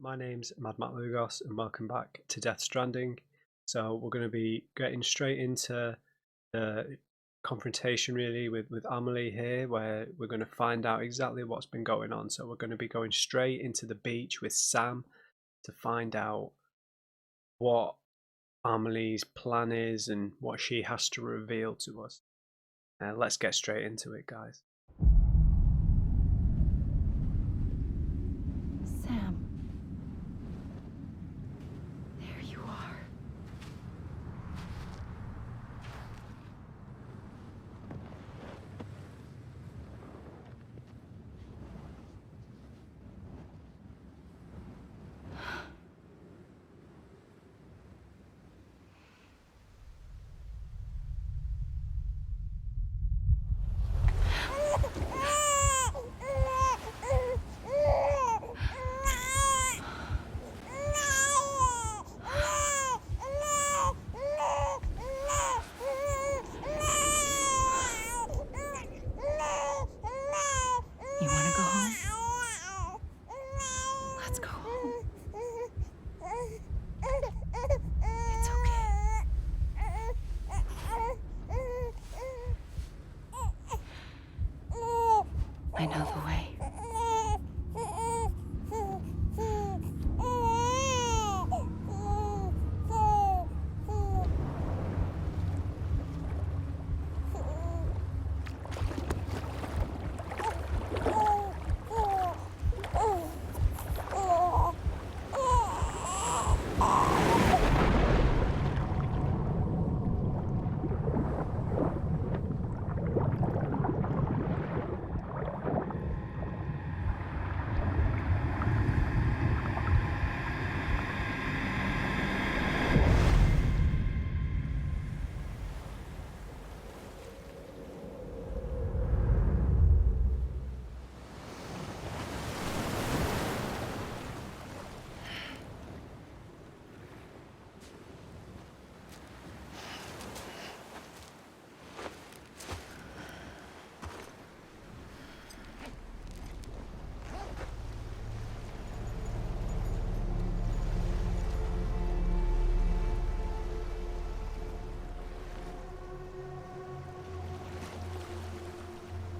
My name's MadMatt Lugos and welcome back to Death Stranding. So we're going to be getting straight into the confrontation really with Amelie here, where we're going to find out exactly what's been going on. So we're going to be going straight into the beach with Sam to find out what Amelie's plan is and what she has to reveal to us. Let's get straight into it, guys. Sam. There you are. You want to go home? Let's go home. It's okay. I know the way.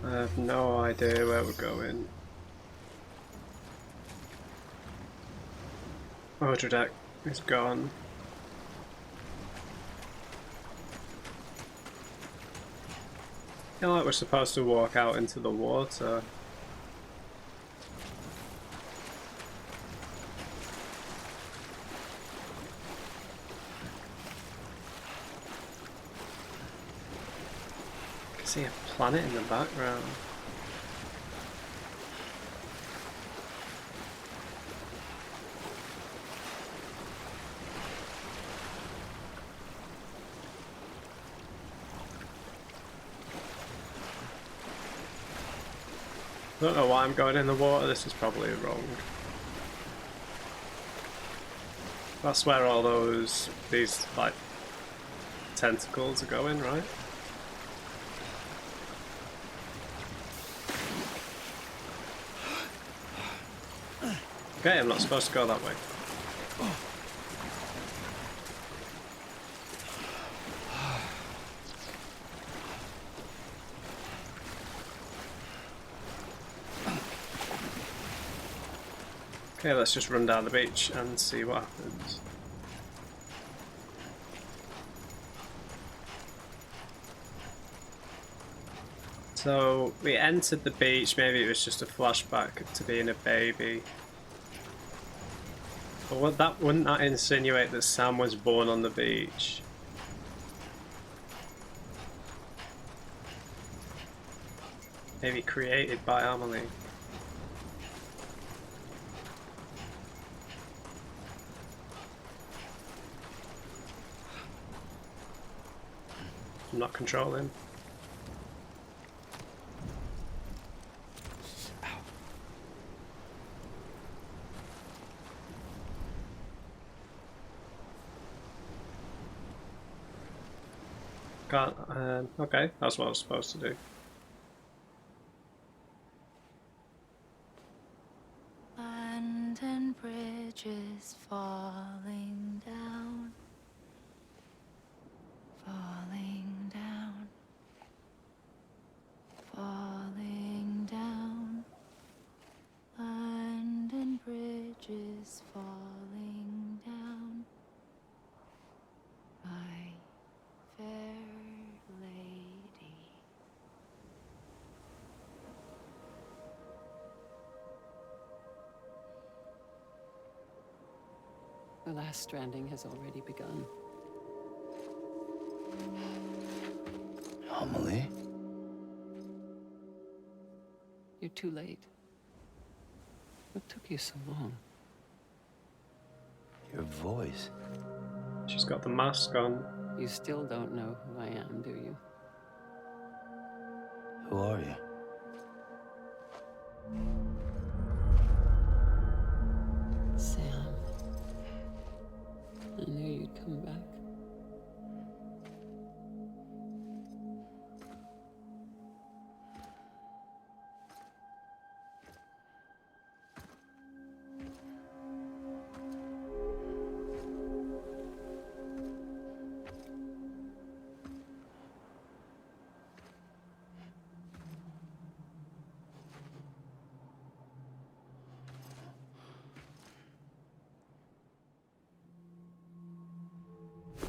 I have no idea where we're going. Order deck is gone. I feel like we're supposed to walk out into the water. I can see a planet in the background. I don't know why I'm going in the water, this is probably wrong. That's where all these like tentacles are going, right? Okay, I'm not supposed to go that way. Okay, let's just run down the beach and see what happens. So we entered the beach, maybe it was just a flashback to being a baby. But wouldn't that insinuate that Sam was born on the beach? Maybe created by Amelie. I'm not controlling. Can't, okay, that's what I was supposed to do. London Bridge bridges falling down, falling down, falling down. London bridges falling down, my fair lady. The last stranding has already begun. Amelie? You're too late. What took you so long? Your voice. She's got the mask on. You still don't know who I am, do you? Who are you? Sam. I knew you'd come back.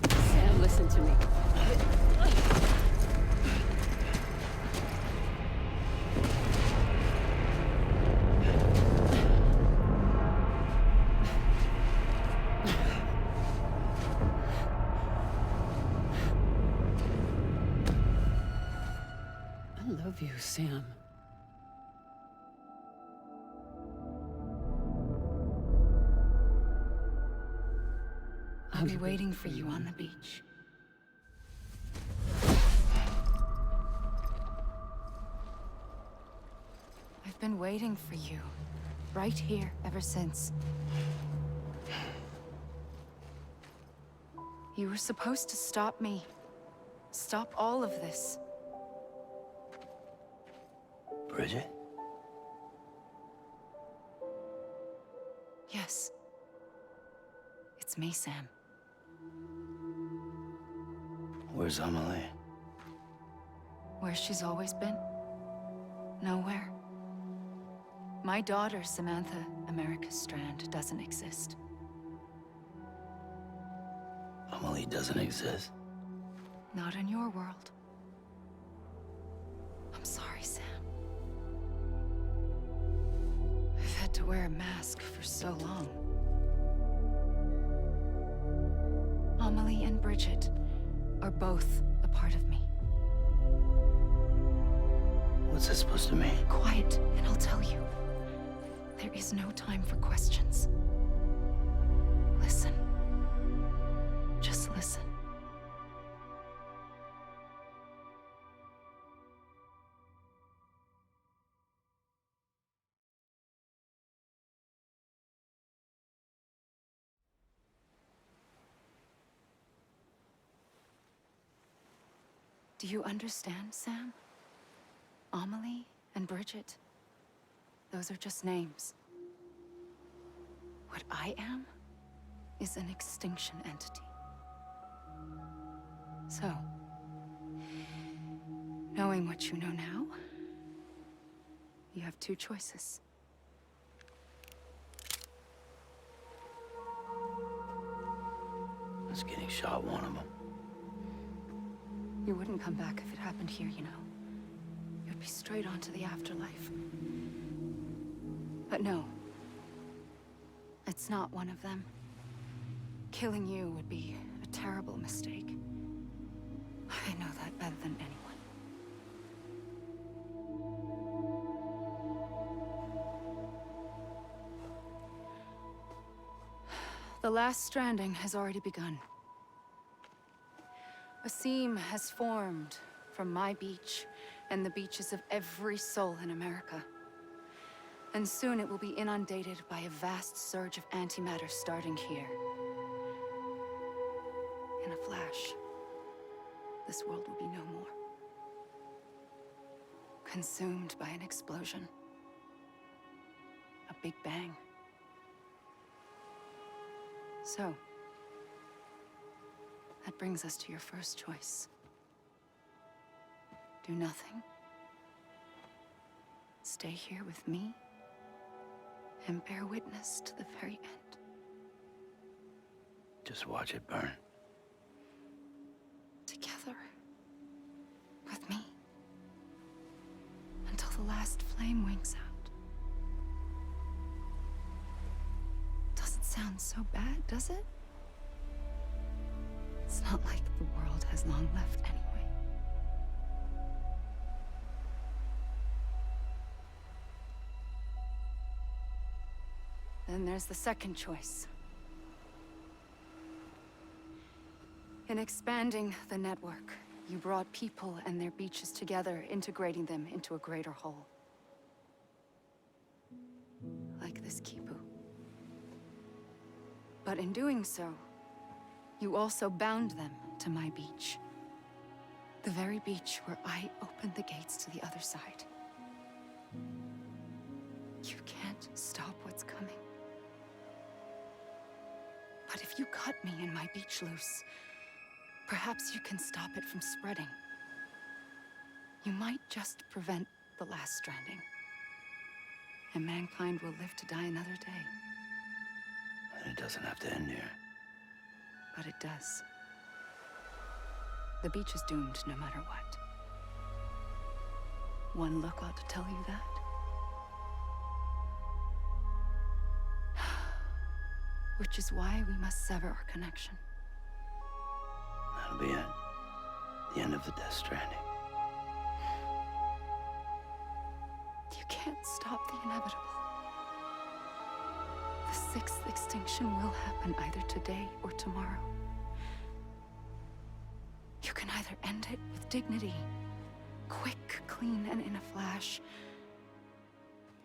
Sam, listen to me. I love you, Sam. I'll be waiting for you on the beach. I've been waiting for you, right here, ever since. You were supposed to stop me. Stop all of this. Bridget? Yes. It's me, Sam. Where's Amelie? Where she's always been. Nowhere. My daughter, Samantha America Strand, doesn't exist. Amelie doesn't exist. Not in your world. I'm sorry, Sam. I've had to wear a mask for so long. Amelie and Bridget are both a part of me. What's that supposed to mean? Quiet, and I'll tell you. There is no time for questions. Listen. Just listen. Do you understand, Sam? Amelie and Bridget, those are just names. What I am is an extinction entity. So, knowing what you know now, you have two choices. Was getting shot one of them. You wouldn't come back if it happened here, you know. You'd be straight on to the afterlife. But no. It's not one of them. Killing you would be a terrible mistake. I know that better than anyone. The last stranding has already begun. A seam has formed from my beach and the beaches of every soul in America. And soon it will be inundated by a vast surge of antimatter starting here. In a flash, this world will be no more. Consumed by an explosion. A big bang. So, that brings us to your first choice. Do nothing. Stay here with me and bear witness to the very end. Just watch it burn. Together. With me. Until the last flame winks out. Doesn't sound so bad, does it? It's not like the world has long left anyway. Then there's the second choice. In expanding the network, you brought people and their beaches together, integrating them into a greater whole. Like this Kipu. But in doing so, you also bound them to my beach. The very beach where I opened the gates to the other side. You can't stop what's coming. But if you cut me and my beach loose, perhaps you can stop it from spreading. You might just prevent the last stranding. And mankind will live to die another day. And it doesn't have to end here. But it does. The beach is doomed no matter what. One look ought to tell you that. Which is why we must sever our connection. That'll be it. The end of the Death Stranding. You can't stop the inevitable. The sixth extinction will happen either today or tomorrow. You can either end it with dignity, quick, clean, and in a flash,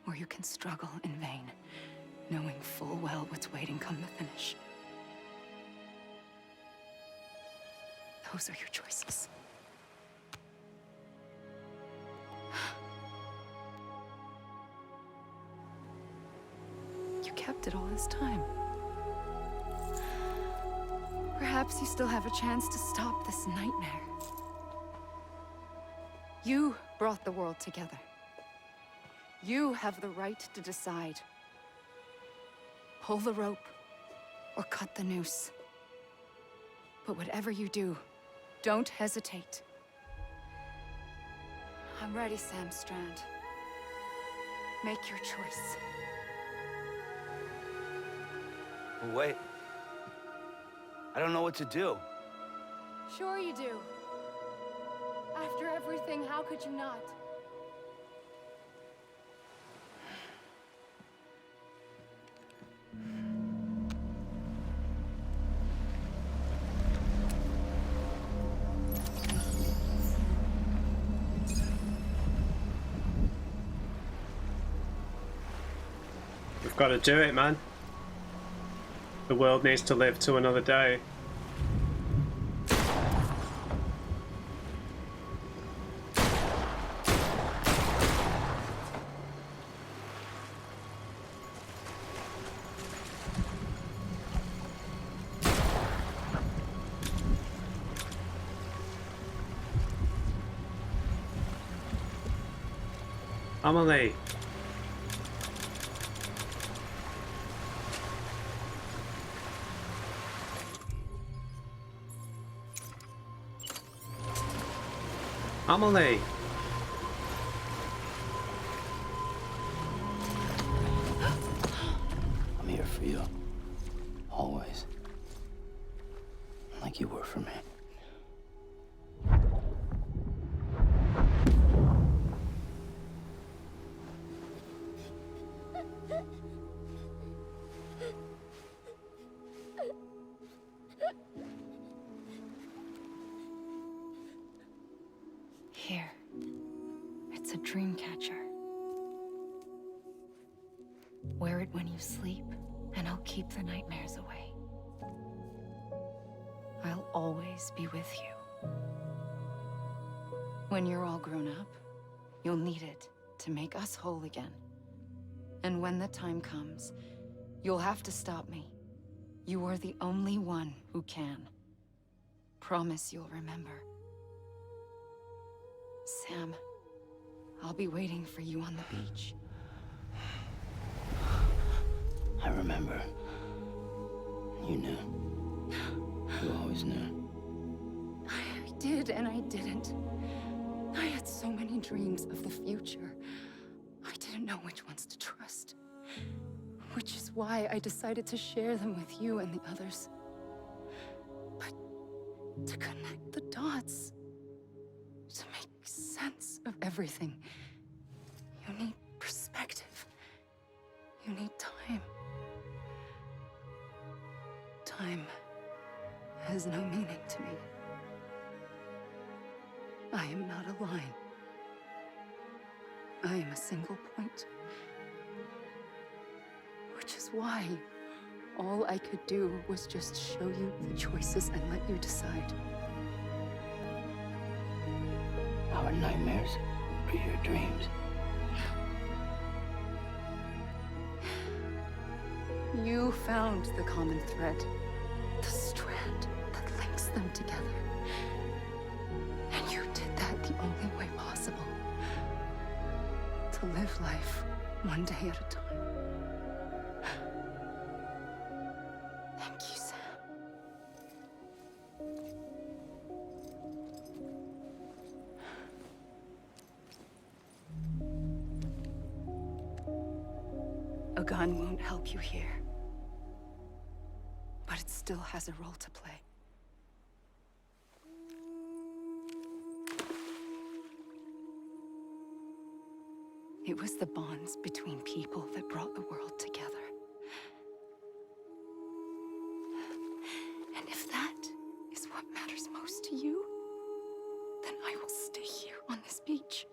or you can struggle in vain, knowing full well what's waiting come the finish. Those are your choices. You kept it all this time. Perhaps you still have a chance to stop this nightmare. You brought the world together. You have the right to decide. Pull the rope, or cut the noose. But whatever you do, don't hesitate. I'm ready, Sam Strand. Make your choice. Wait. I don't know what to do. Sure you do. After everything, how could you not? We've got to do it, man. The world needs to live to another day. Amelie. Amelie. I'm here for you. Always. Like you were for me. Here. It's a dream catcher. Wear it when you sleep, and I'll keep the nightmares away. I'll always be with you. When you're all grown up, you'll need it to make us whole again. And when the time comes, you'll have to stop me. You are the only one who can. Promise you'll remember. Sam, I'll be waiting for you on the beach. I remember. You knew. You always knew. I did and I didn't. I had so many dreams of the future. I didn't know which ones to trust. Which is why I decided to share them with you and the others. But to connect the dots, to make sense of everything, you need perspective. You need time. Time has no meaning to me. I am not a line. I am a single point. Which is why all I could do was just show you the choices and let you decide. Our nightmares are your dreams. You found the common thread, the strand that links them together. And you did that the only way possible. To live life one day at a time. Thank you, Sam. A gun won't help you here. But it still has a role to play. It was the bonds between people that brought the world together. And if that is what matters most to you, then I will stay here on this beach.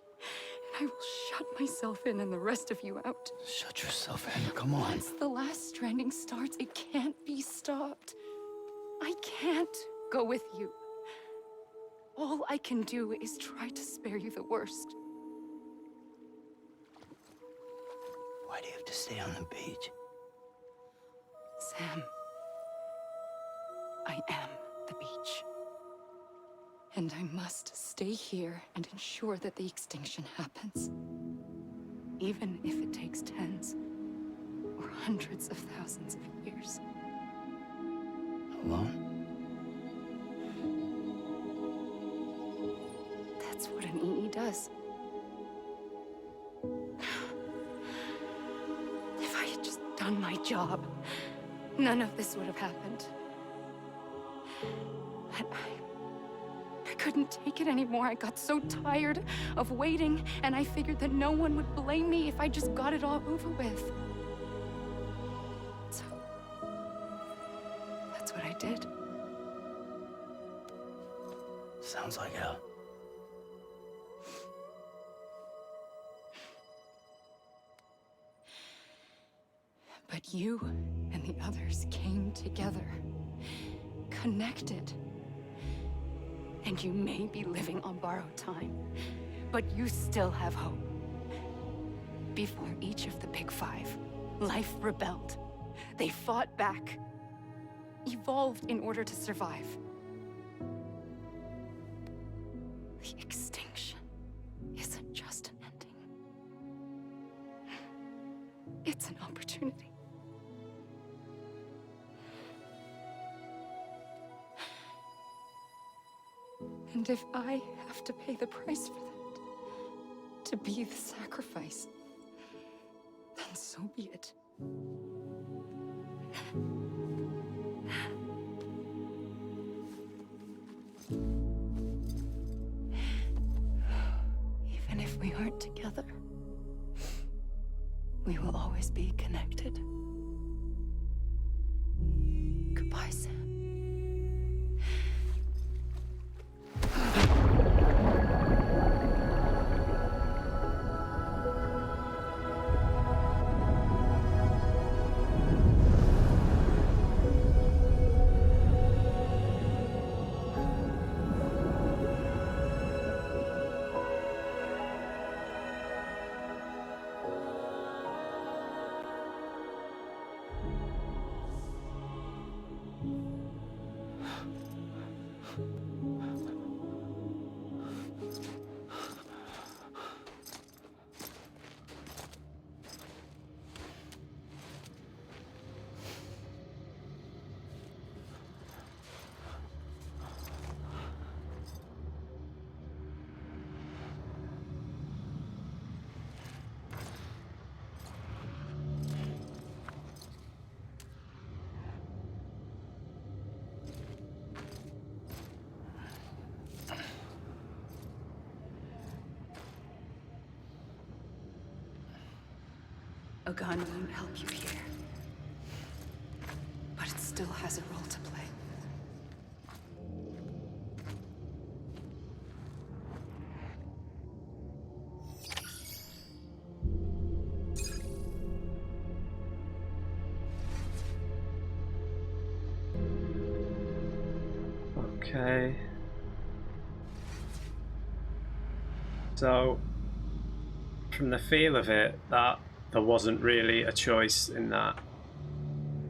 And I will shut myself in and the rest of you out. Shut yourself in. Come on. Once the last stranding starts, it can't be stopped. I can't go with you. All I can do is try to spare you the worst. Why do you have to stay on the beach? Sam, I am the beach. And I must stay here and ensure that the extinction happens. Even if it takes tens or hundreds of thousands of years. Alone? That's what an EE does. If I had just done my job, none of this would have happened. But I couldn't take it anymore. I got so tired of waiting, and I figured that no one would blame me if I just got it all over with. So, that's what I did. Sounds like hell. But you and the others came together, connected. And you may be living on borrowed time, but you still have hope. Before each of the Big Five, life rebelled. They fought back, evolved in order to survive. The extinction isn't just an ending. It's an opportunity. And if I have to pay the price for that, to be the sacrifice, then so be it. Even if we aren't together, we will always be connected. Goodbye, Sam. A gun won't help you here. But it still has a role to play. Okay. So, from the feel of it, that there wasn't really a choice in that.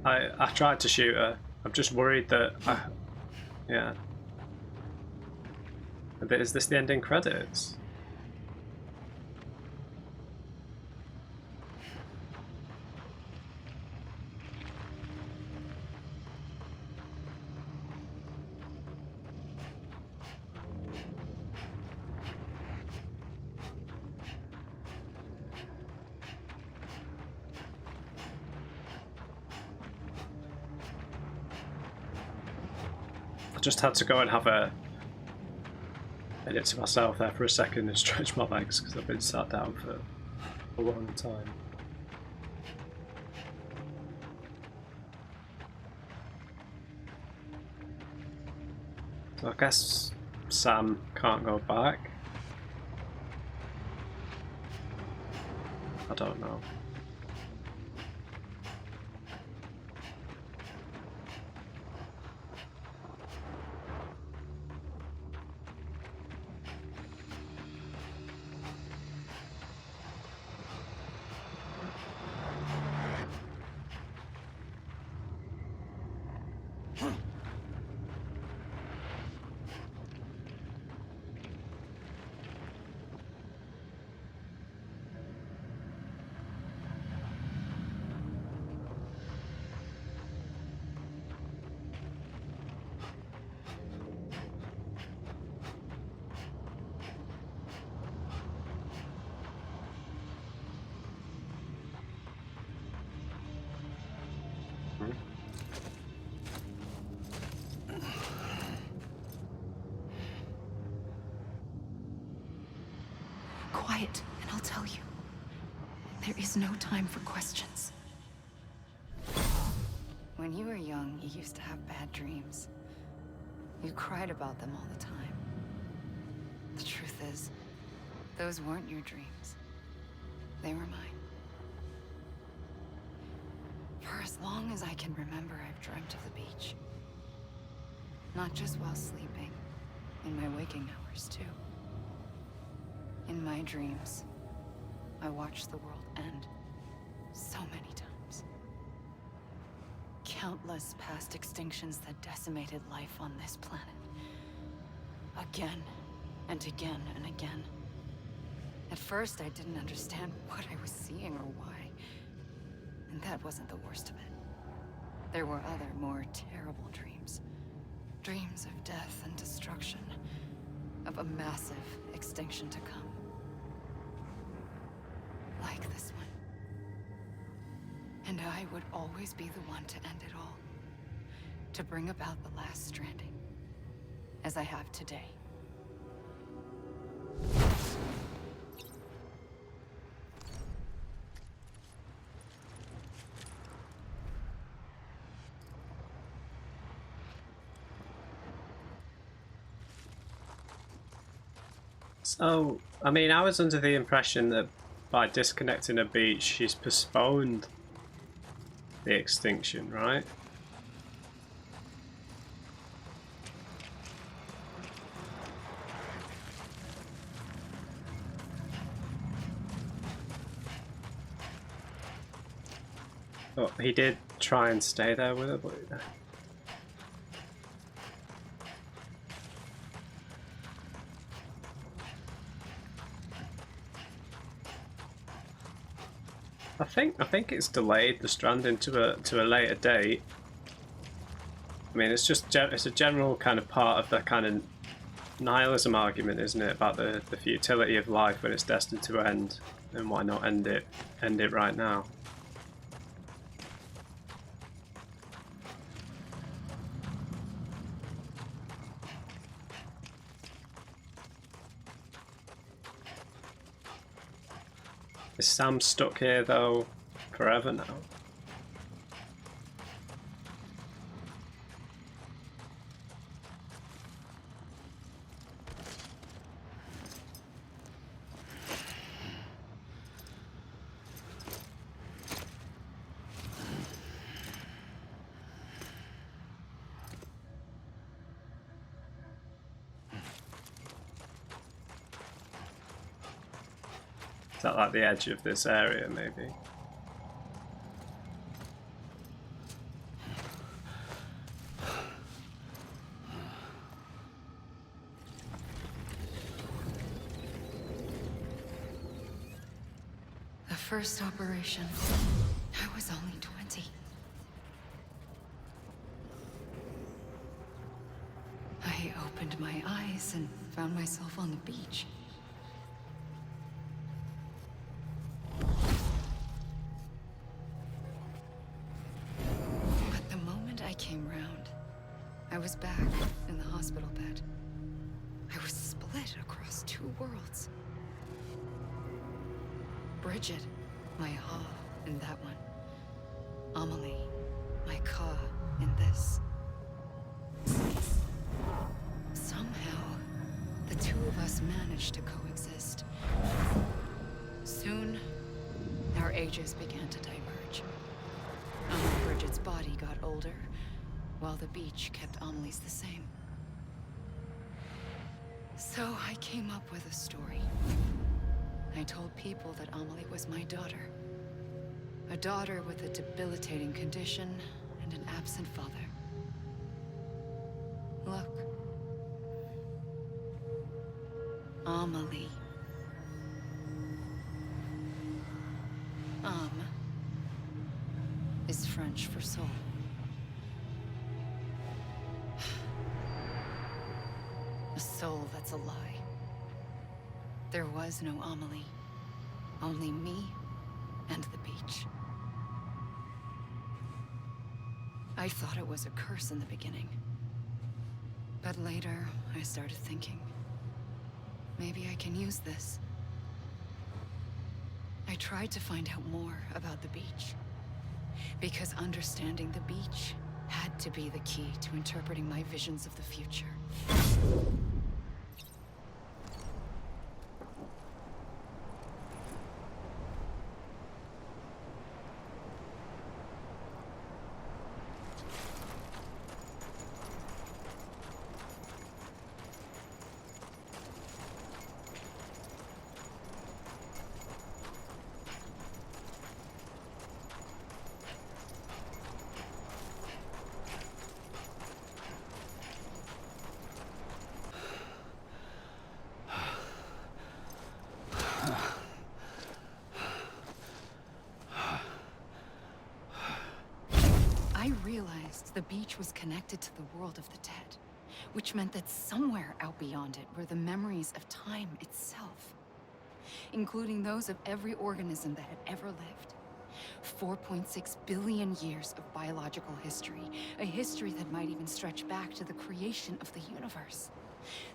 I tried to shoot her. I'm just worried that yeah. Is this the ending credits? Just had to go and have a minute to myself there for a second and stretch my legs because I've been sat down for a long time. So I guess Sam can't go back. I don't know. Quiet, and I'll tell you. There is no time for questions. When you were young, you used to have bad dreams. You cried about them all the time. The truth is, those weren't your dreams. They were mine. For as long as I can remember, I've dreamt of the beach. Not just while sleeping, in my waking hours, too. In my dreams, I watched the world end so many times. Countless past extinctions that decimated life on this planet. Again, and again, and again. At first, I didn't understand what I was seeing or why. And that wasn't the worst of it. There were other, more terrible dreams. Dreams of death and destruction. Of a massive extinction to come. Like this one. And I would always be the one to end it all. To bring about the last stranding. As I have today. So, I mean, I was under the impression that by disconnecting a beach, she's postponed the extinction, right? Oh, he did try and stay there with her, but I think it's delayed the stranding to a later date. I mean, it's just it's a general kind of part of the kind of nihilism argument, isn't it, about the futility of life when it's destined to end, and why not end it right now? Is Sam stuck here though? forever now. Is that like the edge of this area, maybe? The first operation, I was only 20. I opened my eyes and found myself on the beach. But the moment I came round, I was back in the hospital bed. I was split across two worlds. Bridget, my Ha in that one. Amelie, my Ka in this. Somehow, the two of us managed to coexist. Soon, our ages began to diverge. Bridget's body got older, while the beach kept Amelie's the same. So I came up with a story. I told people that Amelie was my daughter. A daughter with a debilitating condition and an absent father. Look. Amelie. Is French for soul. A soul that's a lie. There was no Amelie. Only me and the beach. I thought it was a curse in the beginning. But later, I started thinking, maybe I can use this. I tried to find out more about the beach. Because understanding the beach had to be the key to interpreting my visions of the future. I realized the beach was connected to the world of the dead, which meant that somewhere out beyond it were the memories of time itself, including those of every organism that had ever lived. 4.6 billion years of biological history, a history that might even stretch back to the creation of the universe.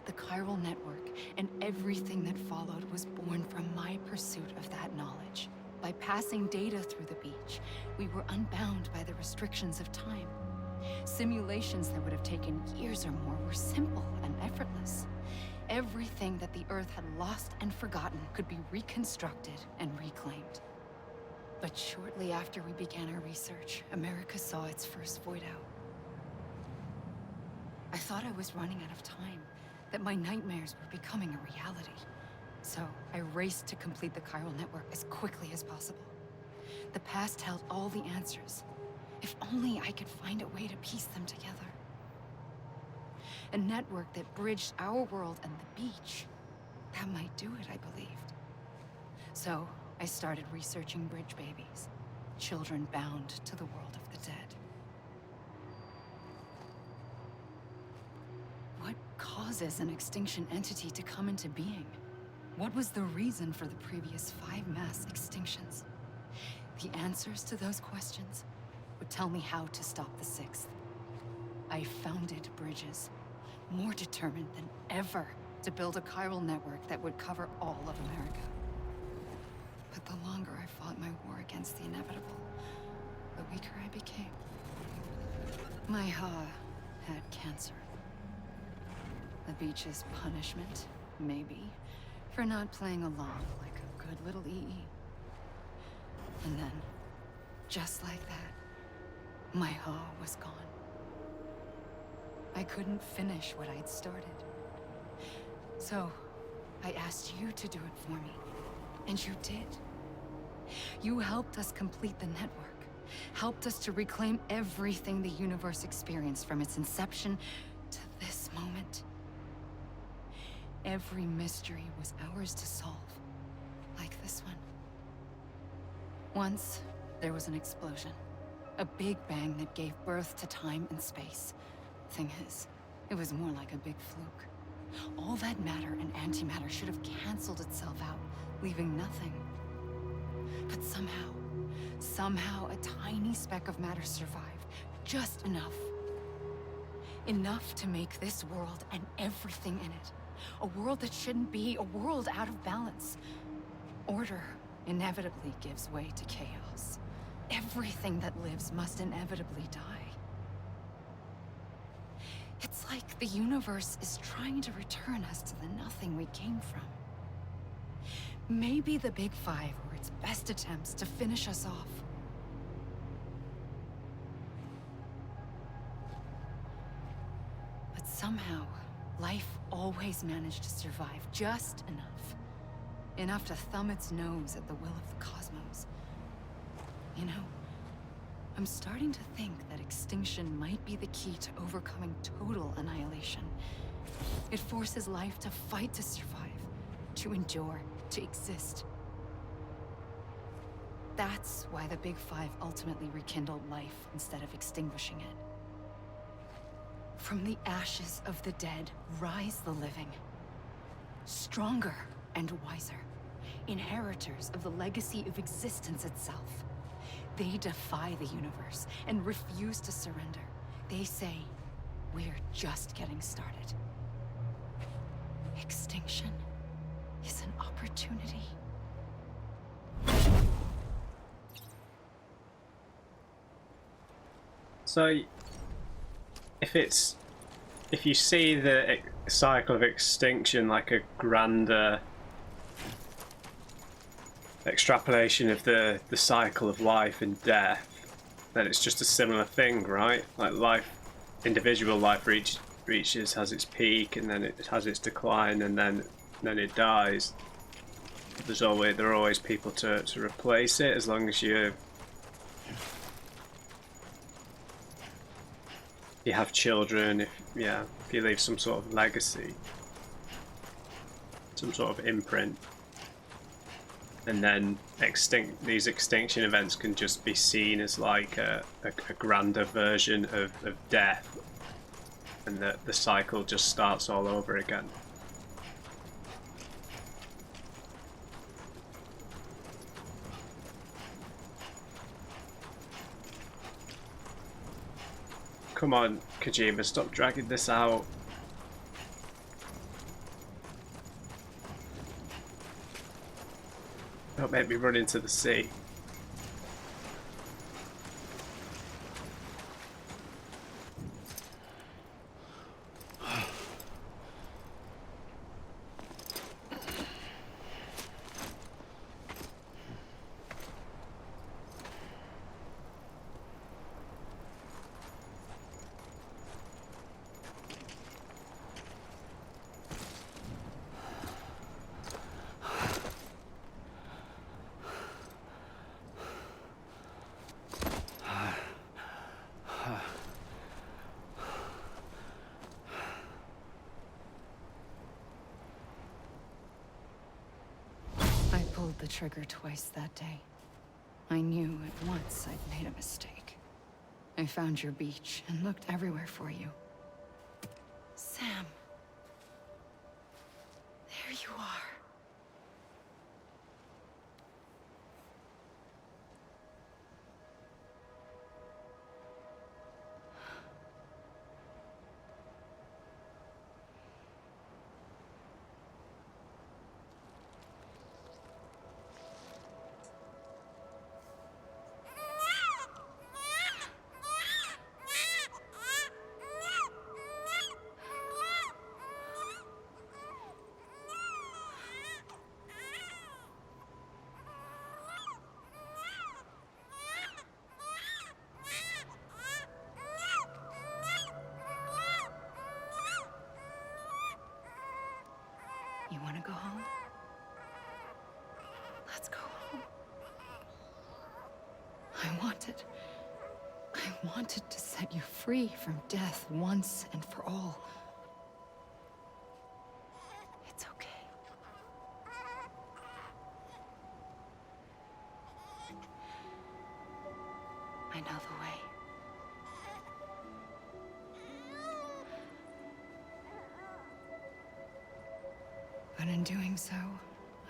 The chiral network and everything that followed was born from my pursuit of that knowledge. By passing data through the beach, we were unbound by the restrictions of time. Simulations that would have taken years or more were simple and effortless. Everything that the Earth had lost and forgotten could be reconstructed and reclaimed. But shortly after we began our research, America saw its first void out. I thought I was running out of time, that my nightmares were becoming a reality. So I raced to complete the chiral network as quickly as possible. The past held all the answers. If only I could find a way to piece them together. A network that bridged our world and the beach. That might do it, I believed. So I started researching bridge babies, children bound to the world of the dead. What causes an extinction entity to come into being? What was the reason for the previous 5 mass extinctions? The answers to those questions would tell me how to stop the 6th. I founded bridges, more determined than ever to build a chiral network that would cover all of America. But the longer I fought my war against the inevitable, the weaker I became. My Ha had cancer. The beach's punishment, maybe, for not playing along like a good little EE. And then, just like that, my Ha was gone. I couldn't finish what I'd started. So, I asked you to do it for me. And you did. You helped us complete the network. Helped us to reclaim everything the universe experienced from its inception to this moment. Every mystery was ours to solve. Like this one. Once, there was an explosion. A big bang that gave birth to time and space. Thing is, it was more like a big fluke. All that matter and antimatter should have canceled itself out, leaving nothing. But somehow a tiny speck of matter survived. Just enough. Enough to make this world and everything in it. A world that shouldn't be, a world out of balance. Order inevitably gives way to chaos. Everything that lives must inevitably die. It's like the universe is trying to return us to the nothing we came from. Maybe the Big Five were its best attempts to finish us off. But somehow, life always managed to survive just enough. Enough to thumb its nose at the will of the cosmos. You know, I'm starting to think that extinction might be the key to overcoming total annihilation. It forces life to fight to survive, to endure, to exist. That's why the Big Five ultimately rekindled life instead of extinguishing it. From the ashes of the dead rise the living. Stronger and wiser. Inheritors of the legacy of existence itself. They defy the universe and refuse to surrender. They say, we're just getting started. Extinction is an opportunity. So, if you see the cycle of extinction like a grander extrapolation of the cycle of life and death, then it's just a similar thing, right? Like life, individual life reaches, has its peak, and then it has its decline, and then it dies. There are always people to replace it, as long as you have children, if you leave some sort of legacy, some sort of imprint. And then these extinction events can just be seen as like a grander version of death, and the cycle just starts all over again. Come on, Kojima, stop dragging this out. Don't make me run into the sea. I pulled the trigger twice that day. I knew at once I'd made a mistake. I found your beach and looked everywhere for you. Sam. There you are. I wanted to set you free from death once and for all. It's okay. I know the way. But in doing so,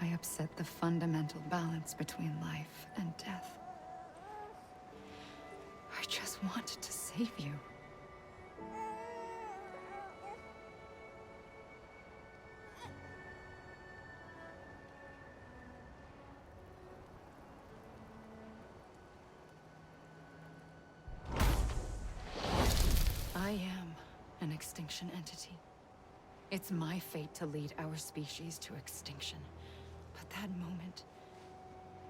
I upset the fundamental balance between life and death. I just wanted to save you. I am an extinction entity. It's my fate to lead our species to extinction. But that moment,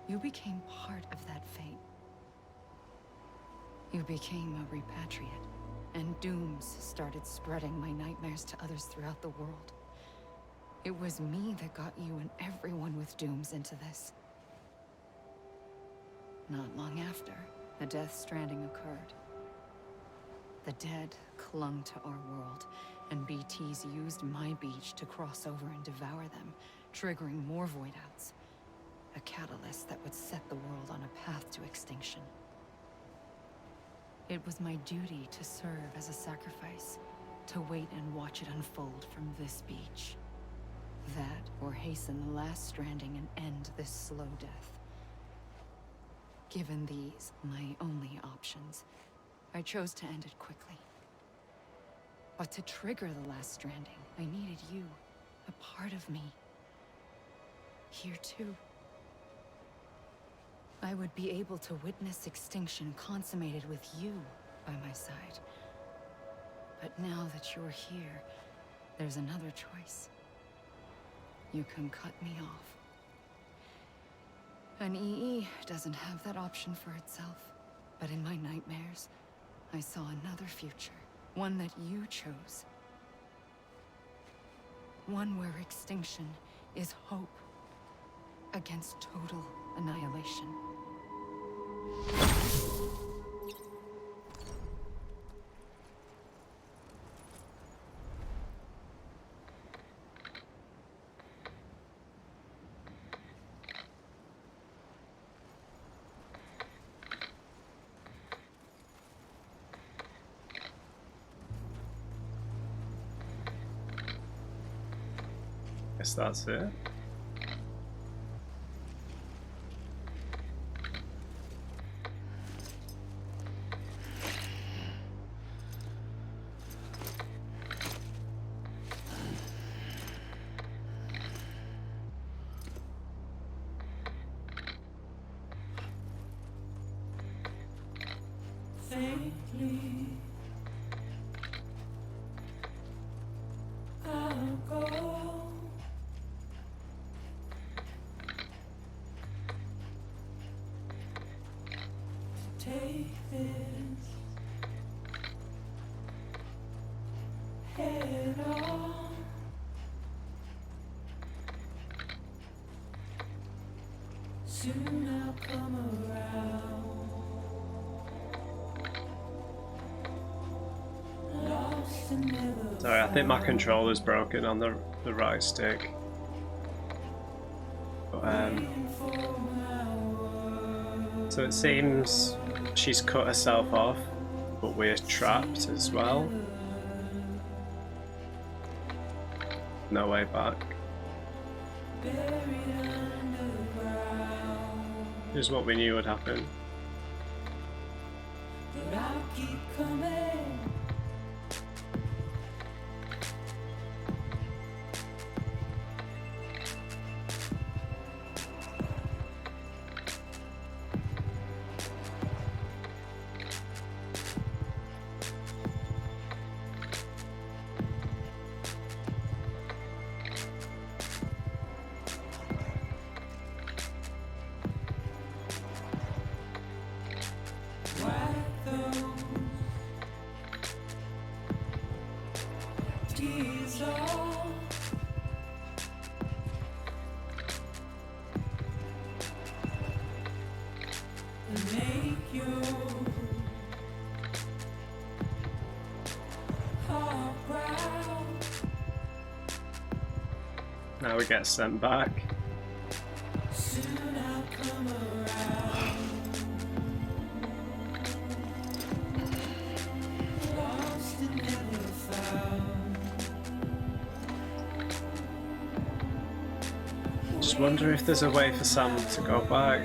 you became part of that fate. You became a repatriate, and dooms started spreading my nightmares to others throughout the world. It was me that got you and everyone with dooms into this. Not long after, the Death Stranding occurred. The dead clung to our world, and BTs used my beach to cross over and devour them, triggering more void outs. A catalyst that would set the world on a path to extinction. It was my duty to serve as a sacrifice, to wait and watch it unfold from this beach. That, or hasten the last stranding and end this slow death. Given these, my only options, I chose to end it quickly. But to trigger the last stranding, I needed you, a part of me. Here too. I would be able to witness extinction consummated with you by my side. But now that you're here, there's another choice. You can cut me off. An EE doesn't have that option for itself. But in my nightmares, I saw another future. One that you chose. One where extinction is hope against total annihilation. Guess that's it. Sorry, I think my controller's broken on the right stick. But, so it seems she's cut herself off, but we're trapped as well. No way back. Here's what we knew would happen. Make we get sent back. Just wonder if there's a way for Sam to go back.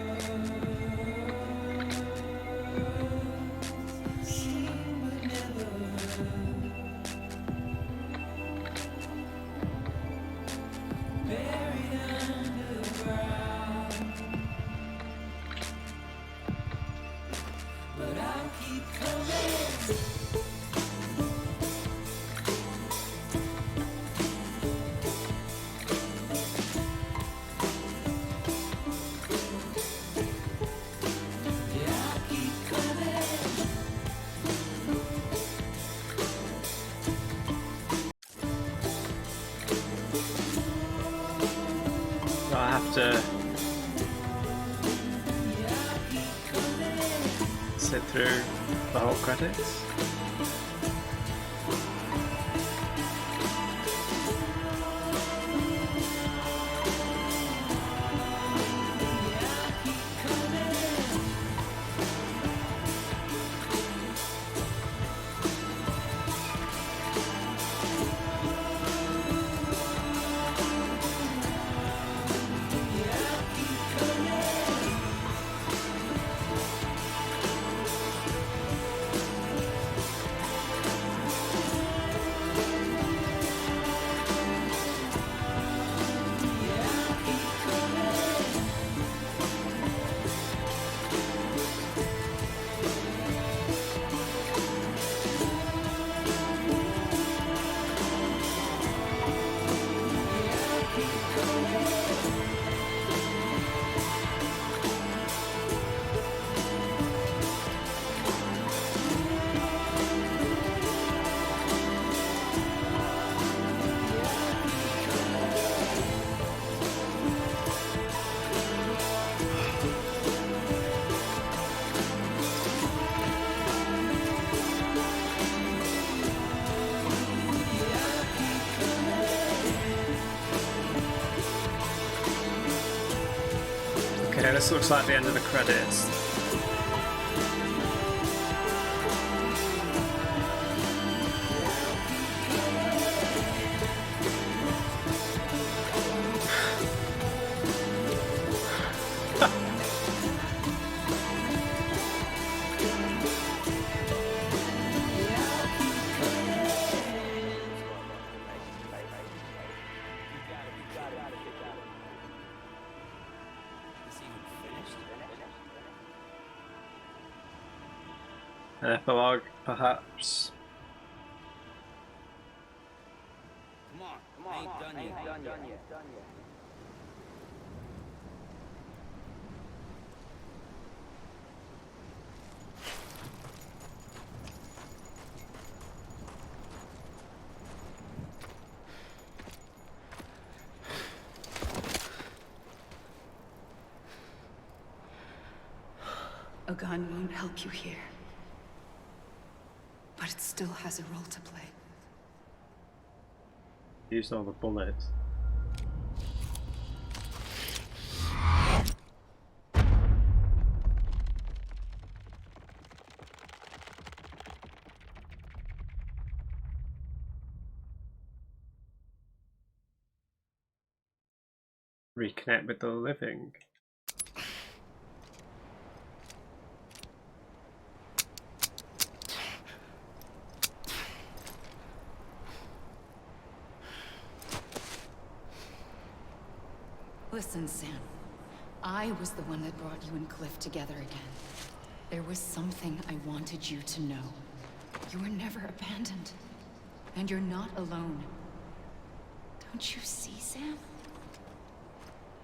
I have to sit through the whole credits. Okay, this looks like the end of the credits. An epilogue, perhaps. Come on, ain't done yet. A gun won't help you here. But it still has a role to play. Used all the bullets. Reconnect with the living. Listen, Sam. I was the one that brought you and Cliff together again. There was something I wanted you to know. You were never abandoned. And you're not alone. Don't you see, Sam?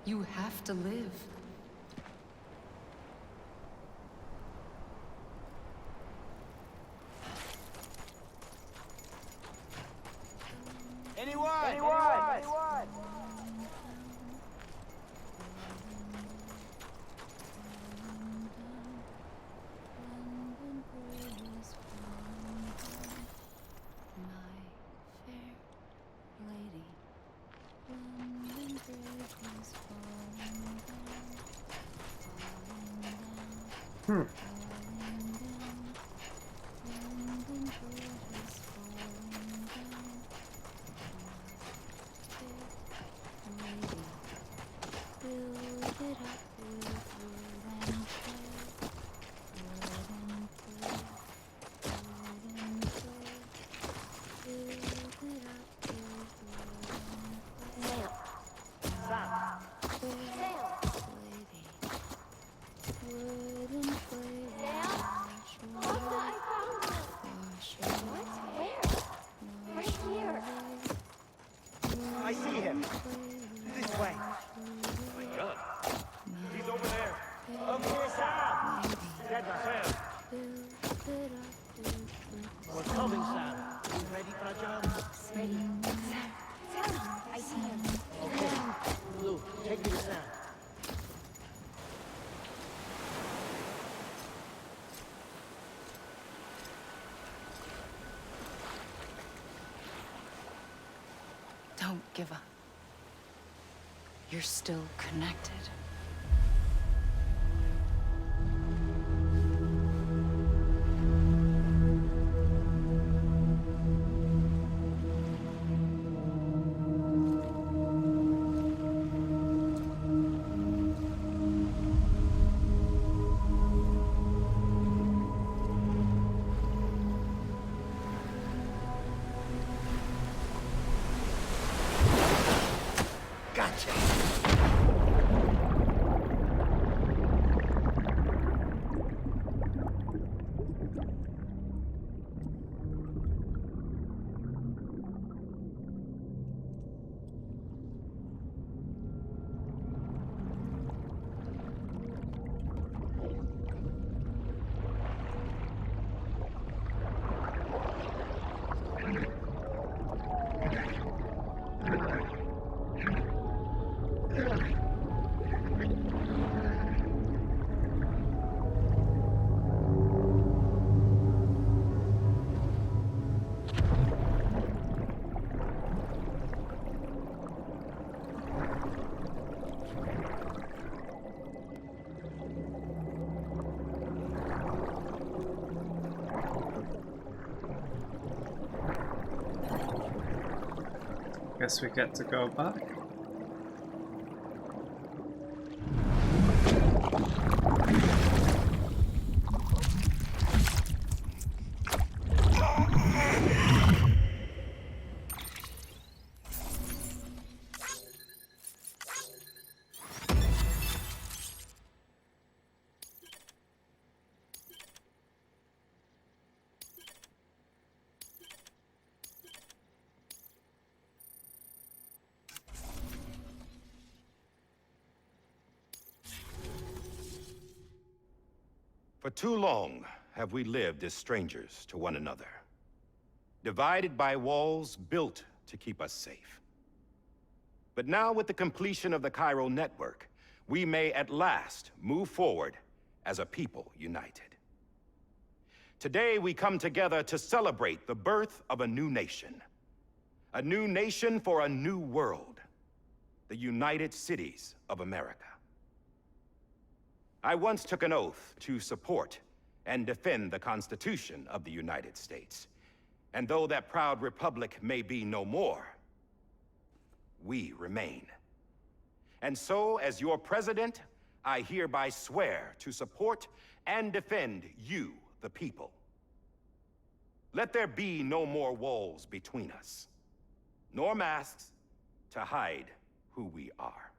You have to live. Anyone? Hmm. I see him. This way. My God. He's over there. Up here, Sam. That's Sam. We're coming, Sam. You ready for a job? Ready. Sam, I see him. Okay. Blue, take me to Sam. Don't give up. You're still connected. Gotcha. Guess we get to go back. For too long have we lived as strangers to one another, divided by walls built to keep us safe. But now, with the completion of the chiral network, we may at last move forward as a people united. Today, we come together to celebrate the birth of a new nation for a new world, the United Cities of America. I once took an oath to support and defend the Constitution of the United States. And though that proud republic may be no more, we remain. And so, as your president, I hereby swear to support and defend you, the people. Let there be no more walls between us, nor masks to hide who we are.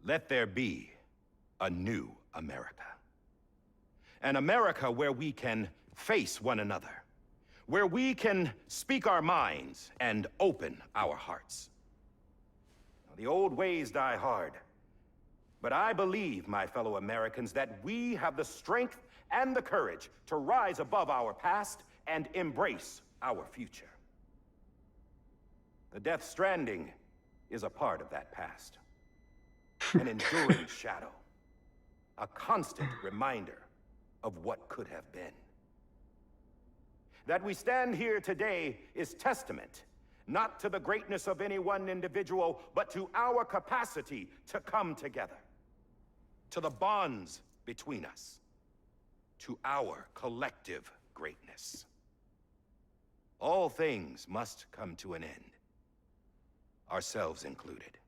Let there be a new America. An America where we can face one another, where we can speak our minds and open our hearts. The old ways die hard, but I believe, my fellow Americans, that we have the strength and the courage to rise above our past and embrace our future. The Death Stranding is a part of that past. An enduring shadow. a constant reminder of what could have been. That we stand here today is testament, not to the greatness of any one individual, but to our capacity to come together, to the bonds between us, to our collective greatness. All things must come to an end, ourselves included.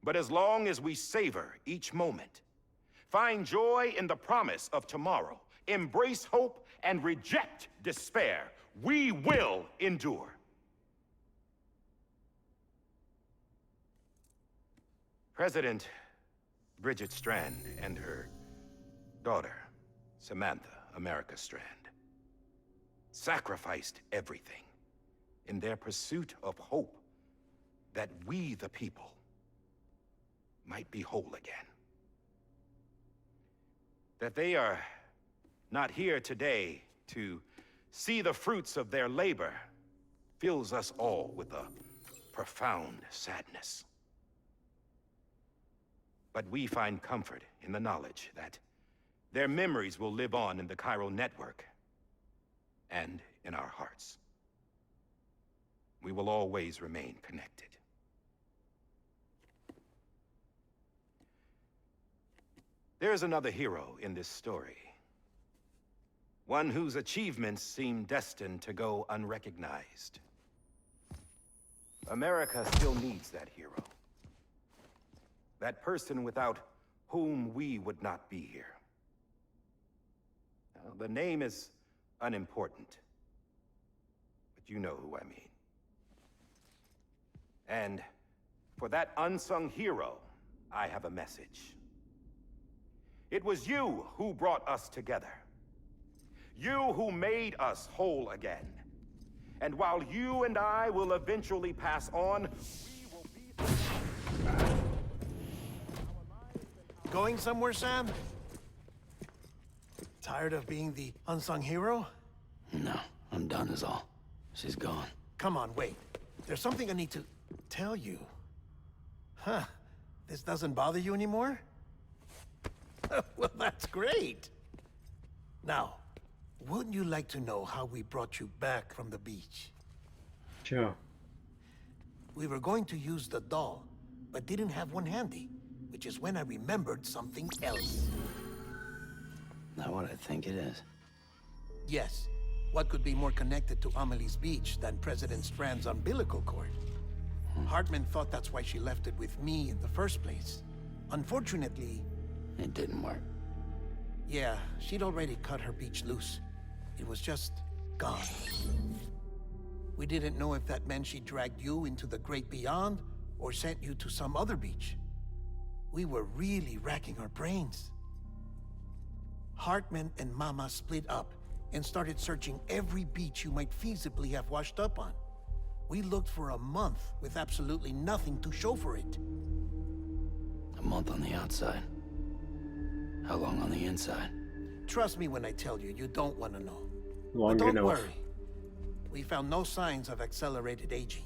But as long as we savor each moment, find joy in the promise of tomorrow, embrace hope, and reject despair, we will endure. President Bridget Strand and her daughter, Samantha America Strand, sacrificed everything in their pursuit of hope that we, the people, might be whole again. That they are not here today to see the fruits of their labor fills us all with a profound sadness. But we find comfort in the knowledge that their memories will live on in the chiral network and in our hearts. We will always remain connected. There's another hero in this story. One whose achievements seem destined to go unrecognized. America still needs that hero. That person without whom we would not be here. Now, the name is unimportant, but you know who I mean. And for that unsung hero, I have a message. It was you who brought us together. You who made us whole again. And while you and I will eventually pass on, we will be... Going somewhere, Sam? Tired of being the unsung hero? No, I'm done is all. She's gone. Come on, wait. There's something I need to tell you. Huh. This doesn't bother you anymore? Well, that's great. Now, wouldn't you like to know how we brought you back from the beach? Sure. We were going to use the doll, but didn't have one handy, which is when I remembered something else. Not what I think it is. Yes. What could be more connected to Amelie's beach than President Strand's umbilical cord? Hartman thought that's why she left it with me in the first place. Unfortunately... It didn't work. Yeah, she'd already cut her beach loose. It was just gone. We didn't know if that meant she dragged you into the great beyond, or sent you to some other beach. We were really racking our brains. Hartman and Mama split up and started searching every beach you might feasibly have washed up on. We looked for a month with absolutely nothing to show for it. A month on the outside. How long on the inside? Trust me when I tell you, you don't want to know. Long But don't enough. worry. We found no signs of accelerated aging.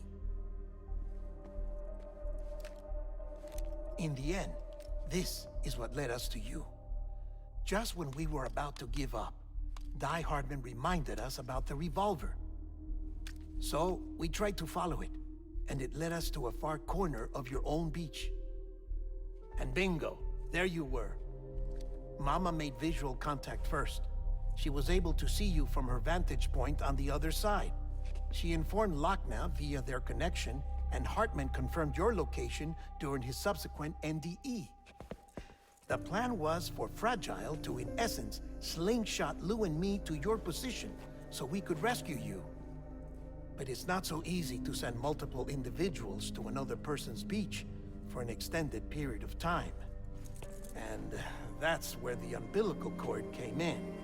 In the end, this is what led us to you. Just when we were about to give up, Die Hardman reminded us about the revolver. So, we tried to follow it, and it led us to a far corner of your own beach. And bingo, there you were. Mama made visual contact first. She was able to see you from her vantage point on the other side. She informed Lochna via their connection, and Hartman confirmed your location during his subsequent NDE. The plan was for Fragile to, in essence, slingshot Lou and me to your position so we could rescue you. But it's not so easy to send multiple individuals to another person's beach for an extended period of time. And that's where the umbilical cord came in.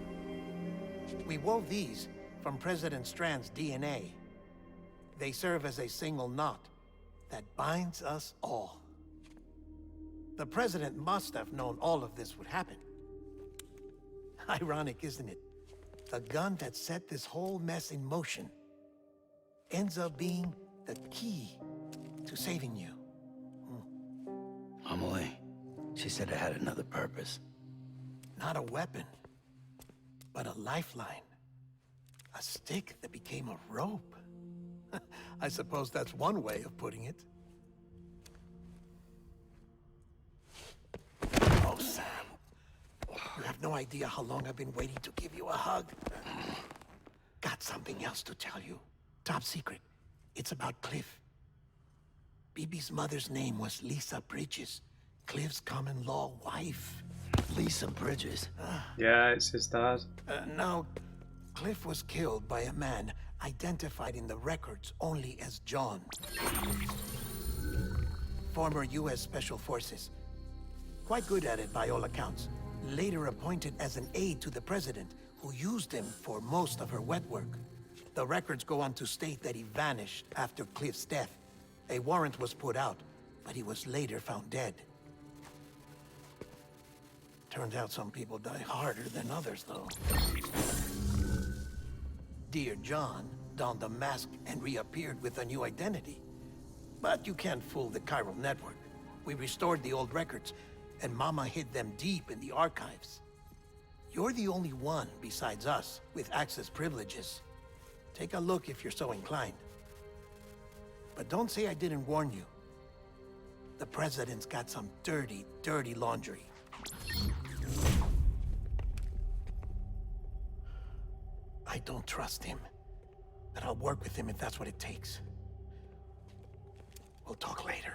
We wove these from President Strand's DNA. They serve as a single knot that binds us all. The President must have known all of this would happen. Ironic, isn't it? The gun that set this whole mess in motion ends up being the key to saving you. Amelie, she said it had another purpose. Not a weapon, but a lifeline. A stick that became a rope. I suppose that's one way of putting it. Oh, Sam. You have no idea how long I've been waiting to give you a hug. Got something else to tell you. Top secret. It's about Cliff. BB's mother's name was Lisa Bridges, Cliff's common-law wife. Lisa Bridges. Yeah, it's his dad. Now, Cliff was killed by a man identified in the records only as John. Former U.S. Special Forces. Quite good at it by all accounts. Later appointed as an aide to the president, who used him for most of her wet work. The records go on to state that he vanished after Cliff's death. A warrant was put out, but he was later found dead. Turns out some people die harder than others, though. Dear John donned a mask and reappeared with a new identity. But you can't fool the chiral network. We restored the old records, and Mama hid them deep in the archives. You're the only one besides us with access privileges. Take a look if you're so inclined. But don't say I didn't warn you. The president's got some dirty, dirty laundry. I don't trust him, but I'll work with him if that's what it takes. We'll talk later.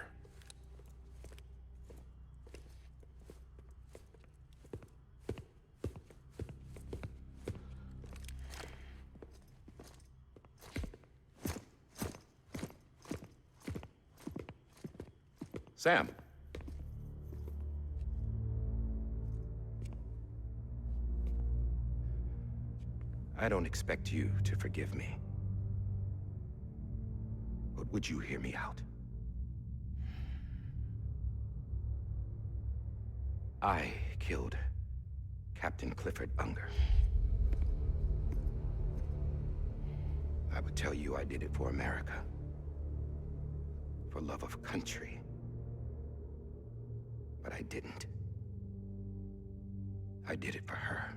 Sam. I don't expect you to forgive me. But would you hear me out? I killed Captain Clifford Unger. I would tell you I did it for America. For love of country. But I didn't. I did it for her.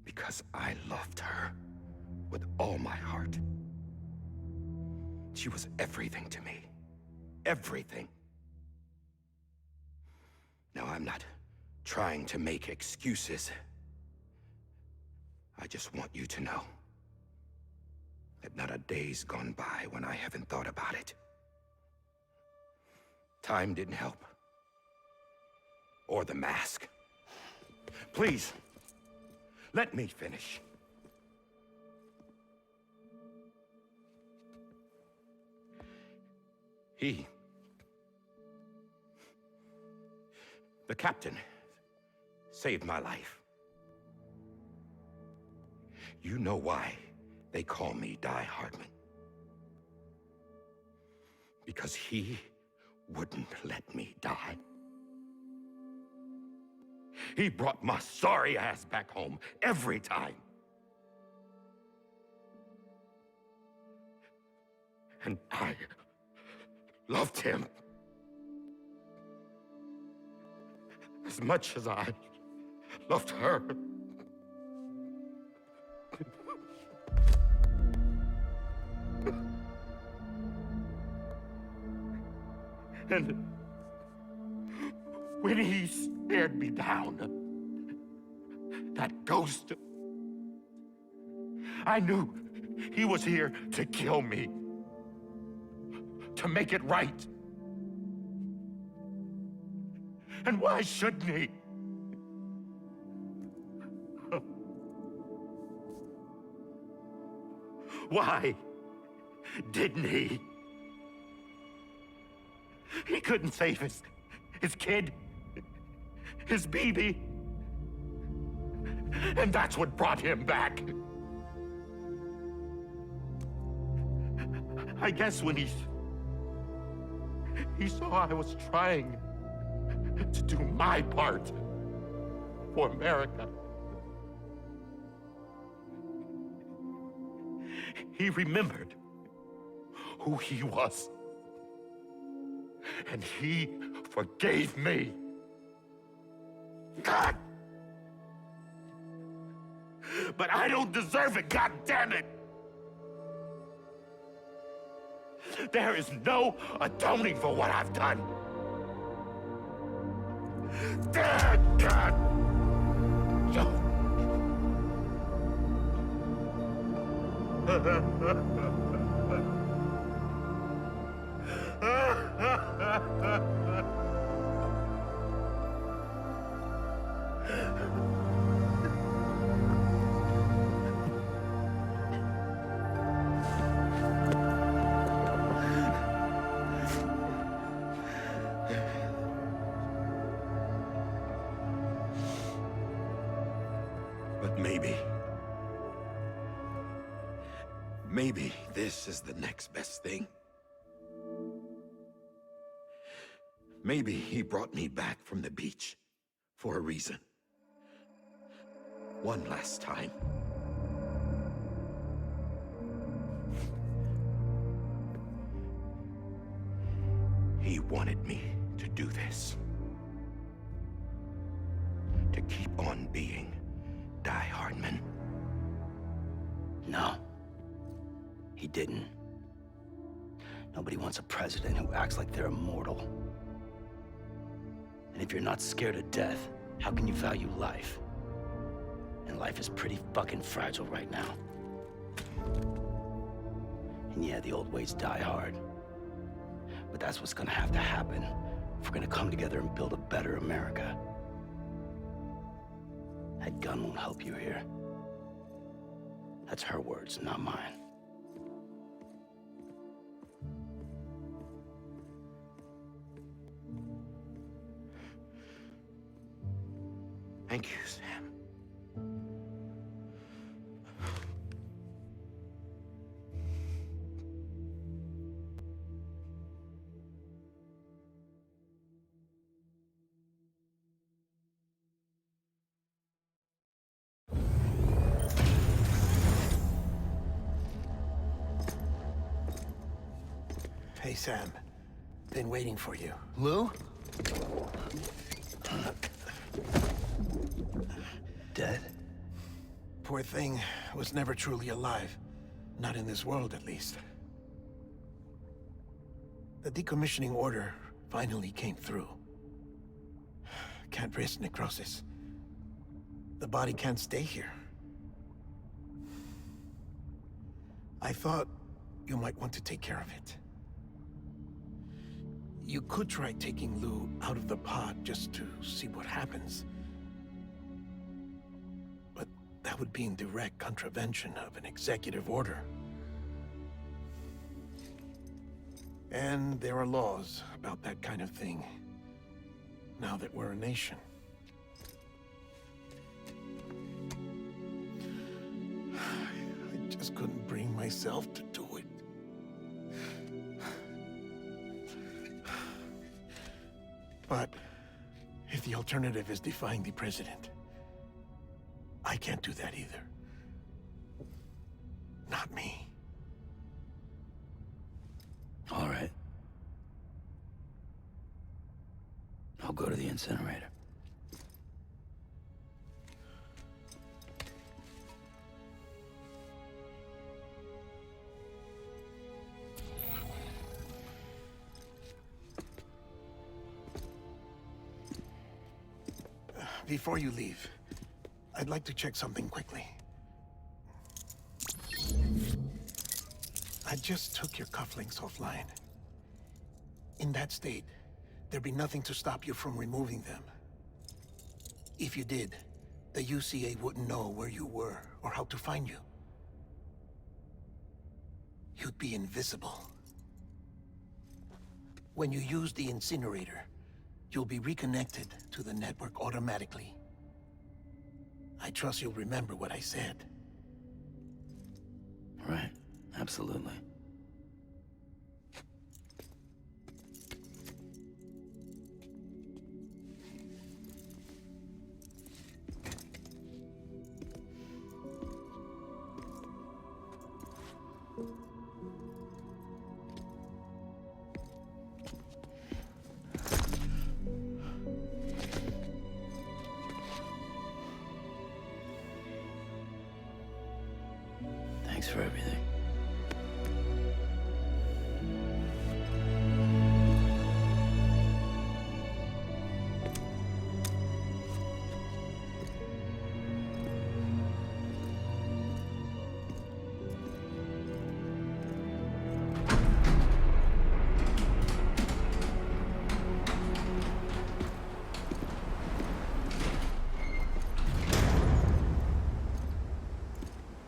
Because I loved her with all my heart. She was everything to me. Everything. Now, I'm not trying to make excuses. I just want you to know that not a day's gone by when I haven't thought about it. Time didn't help. Or the mask. Please, let me finish. The captain, saved my life. You know why they call me Die Hardman. Because he wouldn't let me die. He brought my sorry ass back home every time. And I loved him as much as I loved her. And when he stared me down, that ghost, I knew he was here to kill me, to make it right. And why shouldn't he? Why didn't he? He couldn't save his kid, his baby. And that's what brought him back. I guess when he saw I was trying to do my part for America, he remembered who he was. And he forgave me. God! But I don't deserve it, God damn it! There is no atoning for what I've done. God! But maybe this is the next best thing. Maybe he brought me back from the beach for a reason. One last time. He wanted me to do this. To keep on being Die Hardman. No. He didn't. Nobody wants a president who acts like they're immortal. And if you're not scared of death, how can you value life? And life is pretty fucking fragile right now. And yeah, the old ways die hard. But that's what's gonna have to happen if we're gonna come together and build a better America. That gun won't help you here. That's her words, not mine. Thank you, Sam. Hey, Sam. Been waiting for you. Lou? Dead? Poor thing was never truly alive. Not in this world, at least. The decommissioning order finally came through. Can't risk necrosis. The body can't stay here. I thought you might want to take care of it. You could try taking Lou out of the pod just to see what happens. But that would be in direct contravention of an executive order. And there are laws about that kind of thing, now that we're a nation. I just couldn't bring myself to do it. But if the alternative is defying the president, I can't do that either. Not me. All right. I'll go to the incinerator. Before you leave, I'd like to check something quickly. I just took your cufflinks offline. In that state, there'd be nothing to stop you from removing them. If you did, the UCA wouldn't know where you were or how to find you. You'd be invisible. When you use the incinerator, you'll be reconnected to the network automatically. I trust you'll remember what I said. Right. Absolutely. Thanks for everything.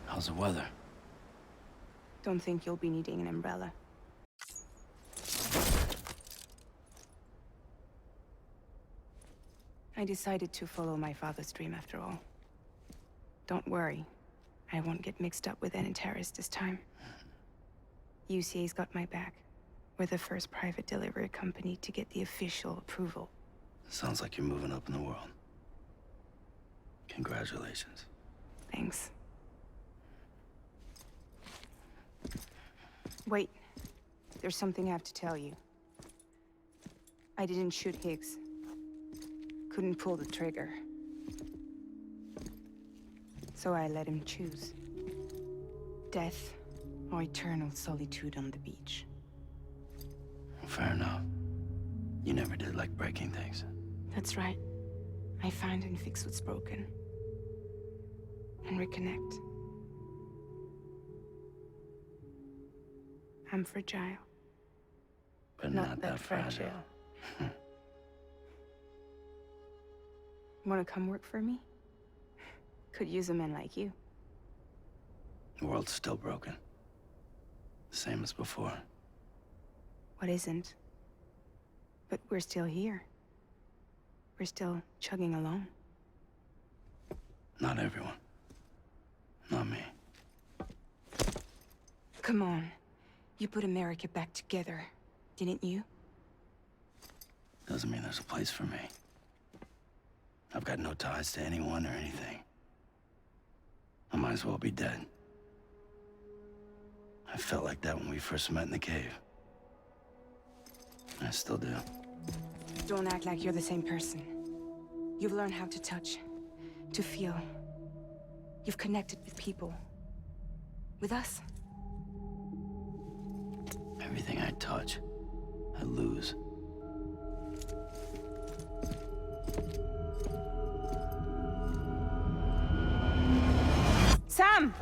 How's the weather? Don't think you'll be needing an umbrella. I decided to follow my father's dream after all. Don't worry. I won't get mixed up with any terrorists this time. UCA's got my back. We're the first private delivery company to get the official approval. Sounds like you're moving up in the world. Congratulations. Thanks. Wait. There's something I have to tell you. I didn't shoot Higgs. Couldn't pull the trigger. So I let him choose. Death or eternal solitude on the beach. Fair enough. You never did like breaking things. That's right. I find and fix what's broken. And reconnect. I'm fragile. But not that fragile. Wanna come work for me? Could use a man like you. The world's still broken. Same as before. What isn't? But we're still here. We're still chugging along. Not everyone. Not me. Come on. You put America back together, didn't you? Doesn't mean there's a place for me. I've got no ties to anyone or anything. I might as well be dead. I felt like that when we first met in the cave. I still do. Don't act like you're the same person. You've learned how to touch, to feel. You've connected with people. With us. Everything I touch, I lose. Sam!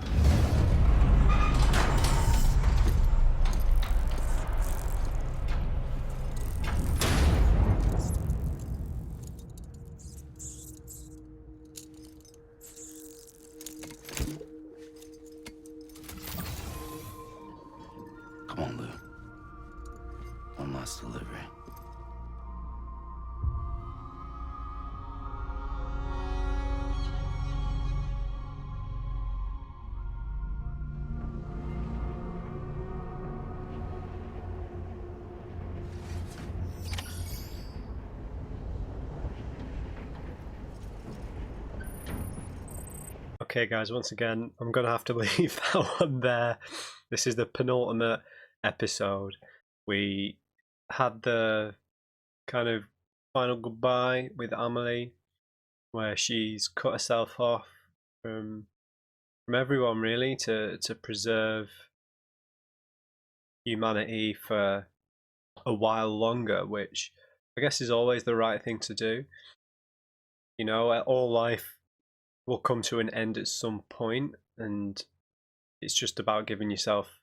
Come on, Lou. One last delivery. Okay guys, once again, I'm going to have to leave that one there. This is the penultimate episode. We had the kind of final goodbye with Amelie, where she's cut herself off from everyone really to preserve humanity for a while longer, which I guess is always the right thing to do. You know, all life will come to an end at some point, and it's just about giving yourself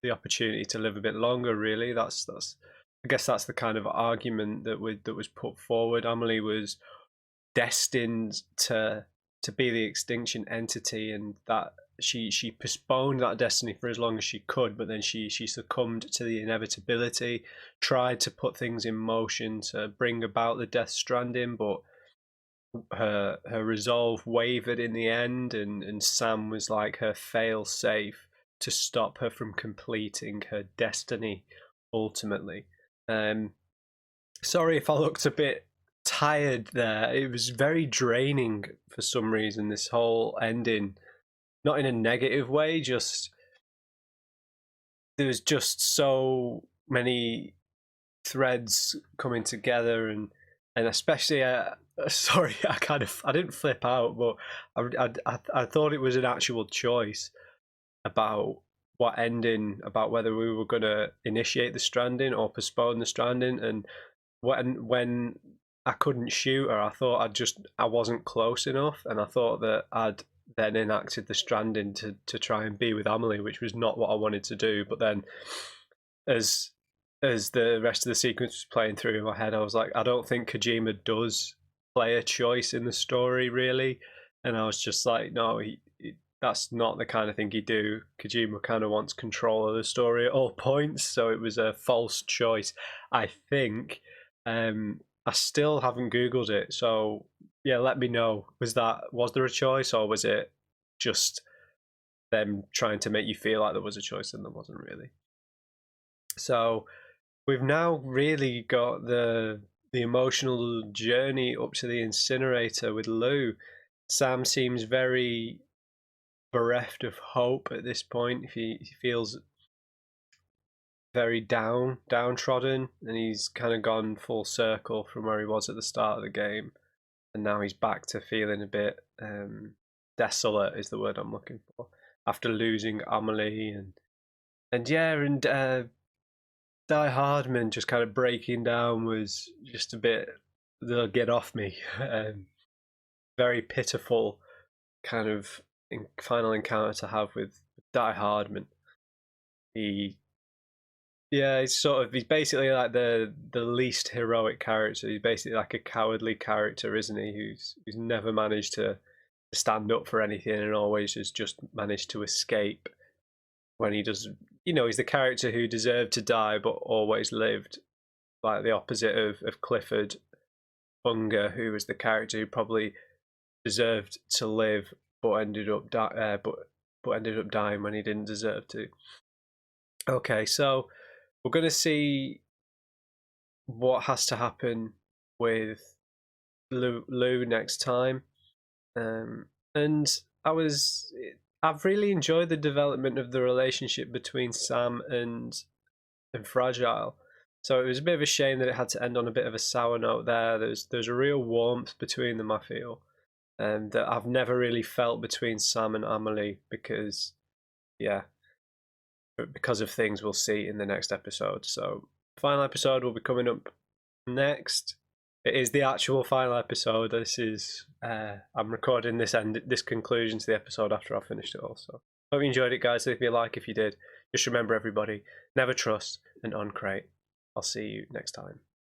the opportunity to live a bit longer. Really, that's I guess that's the kind of argument that was put forward. Amelie was destined to be the extinction entity, and that she postponed that destiny for as long as she could, but then she succumbed to the inevitability, tried to put things in motion to bring about the Death Stranding, but her resolve wavered in the end, and Sam was like her fail safe to stop her from completing her destiny ultimately. Sorry if I looked a bit tired there. It was very draining for some reason, this whole ending. Not in a negative way, just there was just so many threads coming together, and especially sorry, I didn't flip out, but I thought it was an actual choice. about what ending, about whether we were going to initiate the stranding or postpone the stranding. And when I couldn't shoot her, I thought I wasn't close enough, and I thought that I'd then enacted the stranding to try and be with Amelie, which was not what I wanted to do. But then as the rest of the sequence was playing through in my head, I was like, I don't think Kojima does play a choice in the story, really. And I was just like, no, that's not the kind of thing he'd do. Kojima kind of wants control of the story at all points, so it was a false choice, I think. I still haven't Googled it, so yeah, let me know. Was there a choice, or was it just them trying to make you feel like there was a choice and there wasn't really? So we've now really got the emotional journey up to the incinerator with Lou. Sam seems very bereft of hope at this point. He feels very downtrodden, and he's kind of gone full circle from where he was at the start of the game, and now he's back to feeling a bit desolate is the word I'm looking for, after losing Amelie and Die Hardman just kind of breaking down was just a bit, they'll get off me. Very pitiful kind of final encounter to have with Die Hardman. He's basically like the least heroic character. He's basically like a cowardly character, isn't he? Who's never managed to stand up for anything and always has just managed to escape when he does. He's the character who deserved to die but always lived, like the opposite of Clifford Unger, who was the character who probably deserved to live but ended up dying when he didn't deserve to. Okay, so we're going to see what has to happen with Lou next time, and I've really enjoyed the development of the relationship between Sam and Fragile. So it was a bit of a shame that it had to end on a bit of a sour note there. There's a real warmth between them, I feel, and that I've never really felt between Sam and Amelie because of things we'll see in the next episode. So final episode will be coming up next. It is the actual final episode. This is I'm recording this conclusion to the episode after I've finished it all. So hope you enjoyed it, guys. Leave me a like if you did. Just remember, everybody, never trust and uncrate. I'll see you next time.